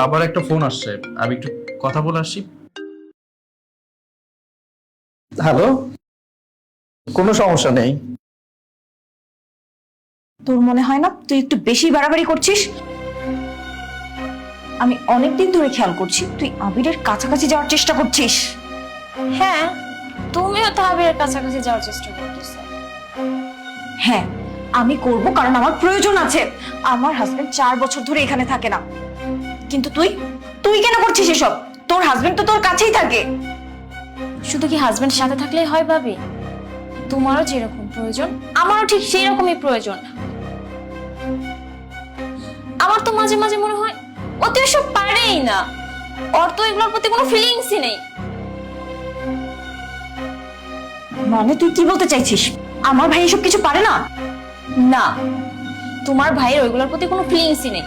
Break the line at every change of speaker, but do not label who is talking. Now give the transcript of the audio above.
আবার একটা ফোন আসছে, আমি একটু কথা বলে আসছি। হ্যালো, কোনো সমস্যা নেই।
তোর মনে হয় না তুই একটু বেশি বাড়াবাড়ি করছিস? আমি অনেকদিন ধরে খেয়াল করছি তুই আবিরের কাছাকাছি যাওয়ার চেষ্টা করছিস।
হ্যাঁ, তুমিও তো আবিরের কাছাকাছি যাওয়ার চেষ্টা করতেছো।
হ্যাঁ, আমি করব, কারণ আমার প্রয়োজন আছে। আমার হাজবেন্ড 4 বছর ধরে এখানে থাকে না, কিন্তু তুই তুই কেন করছিস এসব? তোর হাজবেন্ড তো তোর কাছেই থাকে।
শুধু কি হাজবেন্ড সাথে থাকলেই হয় ভাবি? তোমারও যেরকম প্রয়োজন আমারও ঠিক সেই রকমই প্রয়োজন। আমার তো মাঝে মাঝে মনে হয় ও তো এসব পারেই না, ওর তো এগুলোর প্রতি কোনো ফিলিংসই নেই।
মানে তুই কি বলতে চাইছিস? আমার ভাই এসব কিছু পারে না?
না, তোমার ভাইয়ের ওইগুলোর প্রতি কোনো ফিলিংসই নেই।